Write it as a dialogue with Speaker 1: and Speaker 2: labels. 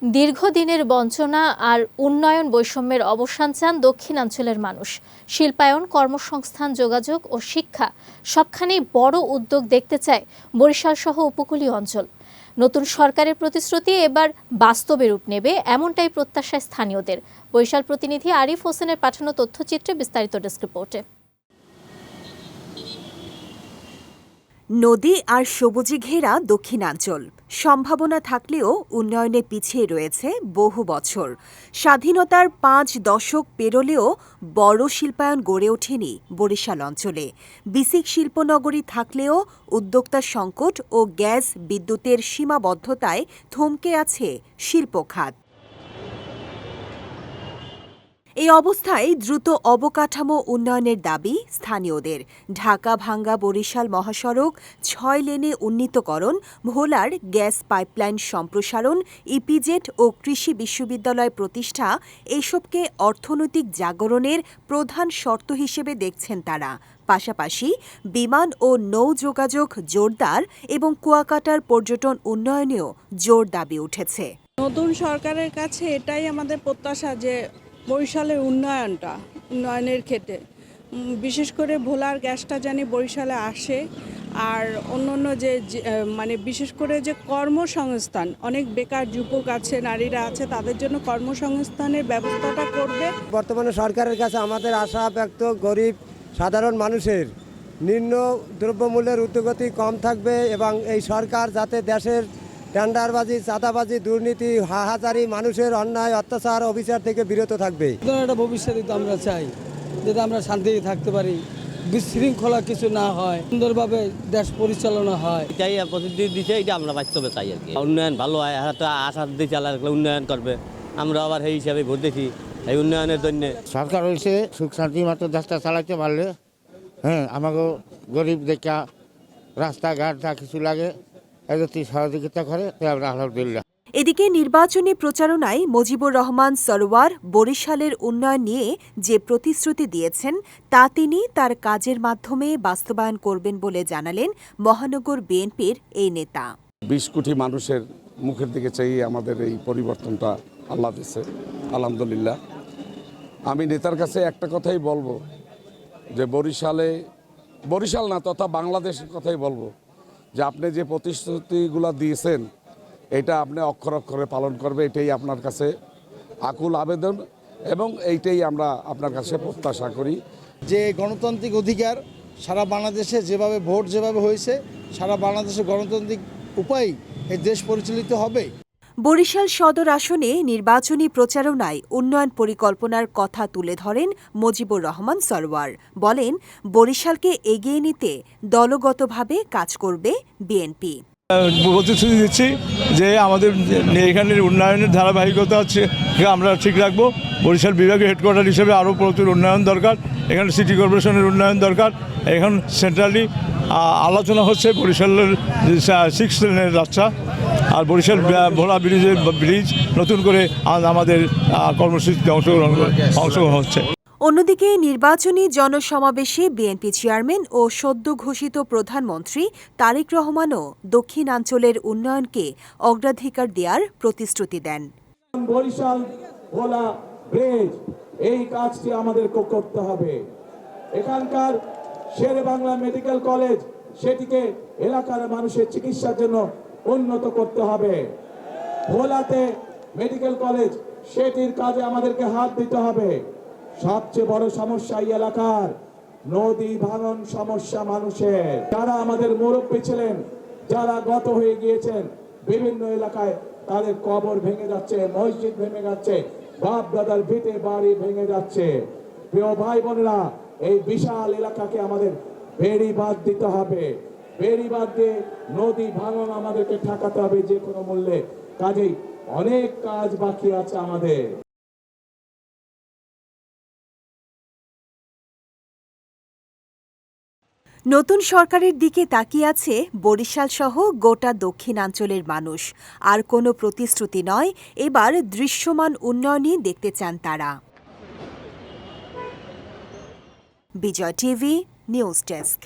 Speaker 1: দীর্ঘদিনের বঞ্চনা আর উন্নয়ন বৈষম্যের অবসান চান দক্ষিণাঞ্চলের মানুষ। শিল্পায়ন, কর্মসংস্থান, যোগাযোগ ও শিক্ষা সবখানেই বড় উদ্যোগ দেখতে চায় বরিশাল সহ উপকূলীয় অঞ্চল। নতুন সরকারের প্রতিশ্রুতি এবার বাস্তবে রূপ নেবে, এমনটাই প্রত্যাশা স্থানীয়দের। বরিশাল প্রতিনিধি আরিফ হোসেনের পাঠানো তথ্যচিত্রে বিস্তারিত ডেস্ক রিপোর্টে।
Speaker 2: নদী আর সবুজে ঘেরা দক্ষিণাঞ্চল সম্ভাবনা থাকলেও উন্নয়নে পিছিয়ে রয়েছে বহু বছর। স্বাধীনতার 5 দশক পেরোলেও বড় শিল্পায়ন গড়ে ওঠেনি বরিশাল অঞ্চলে। বিসিক শিল্পনগরী থাকলেও উদ্যোক্তা সংকট ও গ্যাস বিদ্যুতের সীমাবদ্ধতায় থমকে আছে শিল্প খাত। এই অবস্থায় দ্রুত অবকাঠামো উন্নয়নের দাবি স্থানীয়দের। ঢাকা-ভাঙ্গা বরিশাল মহাসড়ক 6 লেনে উন্নীতকরণ, ভোলার গ্যাস পাইপলাইন সম্প্রসারণ, ইপিজেড ও কৃষি বিশ্ববিদ্যালয় প্রতিষ্ঠা এসবকে অর্থনৈতিক জাগরণের প্রধান শর্ত হিসেবে দেখছেন তারা। পাশাপাশি বিমান ও নৌ যোগাযোগ জোরদার এবং কুয়াকাটার পর্যটন উন্নয়নেও জোর দাবি উঠেছে।
Speaker 3: নতুন সরকারের কাছে এটাই আমাদের প্রত্যাশা যে বরিশালের উন্নয়নের ক্ষেত্রে বিশেষ করে ভোলার গ্যাসটা জানি বরিশালে আসে, আর অন্যান্য যে বিশেষ করে যে কর্মসংস্থান, অনেক বেকার যুবক আছে, নারীরা আছে, তাদের জন্য কর্মসংস্থানের ব্যবস্থাটা করবে।
Speaker 4: বর্তমানে সরকারের কাছে আমাদের আশা ব্যক্ত গরিব সাধারণ মানুষের নিম্ন দ্রব্যমূল্যের ঊর্ধ্বগতি কম থাকবে এবং এই সরকার যাতে দেশের টেন্ডারবাজি, চাঁদাবাজি, দুর্নীতি, হাহাজারি, মানুষের অন্যায়, অত্যাচার, অবিচার থেকে বিরত থাকবে।
Speaker 5: একটা ভবিষ্যতে তো আমরা চাই যাতে আমরা শান্তিতে থাকতে পারি, বিশৃঙ্খলা কিছু না হয়, সুন্দরভাবে দেশ পরিচালনা হয়।
Speaker 6: এটাই প্রতিনিধি দিচ্ছে, এটা আমরা বাস্তবে চাই আর কি। উন্নয়ন ভালো হয়, হয়তো আশা দিয়ে চালালে উন্নয়ন করবে, আমরা আবার সেই হিসাবে ভোট দিচ্ছি এই উন্নয়নের জন্য।
Speaker 7: সরকার হয়েছে সুখ শান্তি মাত্র দেশটা চালাইতে পারলে আমাকে গরিব দেখা রাস্তাঘাট যা কিছু লাগে সহযোগিতা করে, আলহামদুলিল্লাহ।
Speaker 2: এদিকে নির্বাচনী প্রচারণায় মুজিবুর রহমান সরওয়ার বরিশালের উন্নয়ন নিয়ে যে প্রতিশ্রুতি দিয়েছেন তা তিনি তার কাজের মাধ্যমে বাস্তবায়ন করবেন বলে জানালেন মহানগর বিএনপির এই নেতা।
Speaker 8: 20 কোটি মানুষের মুখের দিকে চাইয়ে আমাদের এই পরিবর্তনটা আল্লাহ দিয়েছে, আলহামদুলিল্লাহ। আমি নেতার কাছে একটা কথাই বলবো যে বরিশাল না তথা বাংলাদেশের কথাই বলবো যে আপনি যে প্রতিশ্রুতিগুলো দিয়েছেন এটা আপনি অক্ষর অক্ষরে পালন করবে, এটাই আপনার কাছে আকুল আবেদন এবং এইটাই আমরা আপনার কাছে প্রত্যাশা করি।
Speaker 5: যে গণতান্ত্রিক অধিকার সারা বাংলাদেশে যেভাবে ভোট যেভাবে হয়েছে, সারা বাংলাদেশের গণতান্ত্রিক উপায় এই দেশ পরিচালিত হবে।
Speaker 2: বরিশাল সদর আসনে নির্বাচনী প্রচারণায় উন্নয়ন পরিকল্পনার কথা তুলে ধরেন মুজিবুর রহমান সরওয়ার। বলেন, বরিশালকে এগিয়ে নিতে দলগতভাবে কাজ করবে বিএনপি।
Speaker 9: প্রতিশ্রুতি দিচ্ছি যে আমাদের এখানের উন্নয়নের ধারাবাহিকতা আছে আমরা ঠিক রাখবো। বরিশাল বিভাগীয় হেডকোয়ার্টার হিসেবে আরও প্রচুর উন্নয়ন দরকার, এখানে সিটি কর্পোরেশনের উন্নয়ন দরকার। এখন সেন্ট্রালি আলোচনা হচ্ছে বরিশালের 6 লেনের রাস্তা আর বরিশাল ভোলা ব্রিজ নতুন করে আমাদের কর্মসূচিতে অংশগ্রহণ হচ্ছে।
Speaker 2: অন্যদিকে নির্বাচনী জনসমাবেশে বিএনপি চেয়ারম্যান ও সদ্য ঘোষিত প্রধানমন্ত্রী তারেক রহমানও দক্ষিণাঞ্চলের উন্নয়নকে অগ্রাধিকার দেওয়ার প্রতিশ্রুতি দেন।
Speaker 10: বরিশাল ভোলা ব্রিজ এই কাজটি আমাদের করতে হবে। এখানকার শেরে বাংলা মেডিকেল কলেজ সেটিকে এলাকার মানুষের চিকিৎসার জন্য উন্নত করতে হবে। ভোলাতে মেডিকেল কলেজ সেটির কাজে আমাদেরকে হাত দিতে হবে। সবচেয়ে বড় সমস্যা এই এলাকার নদী ভাঙন সমস্যা মানুষের। যারা আমাদের মুরব্বী ছিলেন, যারা গত হয়ে গিয়েছেন, বিভিন্ন এলাকায় তাদের কবর ভেঙে যাচ্ছে, মসজিদ ভেঙে যাচ্ছে, বাপ দাদার ভিটে বাড়ি ভেঙে যাচ্ছে। প্রিয় ভাই বোনেরা, এই বিশাল এলাকাকে আমাদের বেড়িবাঁধ দিতে হবে। বেড়িবাঁধ দিয়ে নদী ভাঙন আমাদেরকে ঠেকাতে হবে যে কোনো মূল্যে। কাজেই অনেক কাজ বাকি আছে আমাদের।
Speaker 2: নতুন সরকারের দিকে তাকিয়ে আছে বরিশাল সহ গোটা দক্ষিণাঞ্চলের মানুষ। আর কোনো প্রতিশ্রুতি নয়, এবার দৃশ্যমান উন্নয়নই দেখতে চান তারা। বিজয় টিভি নিউজ ডেস্ক।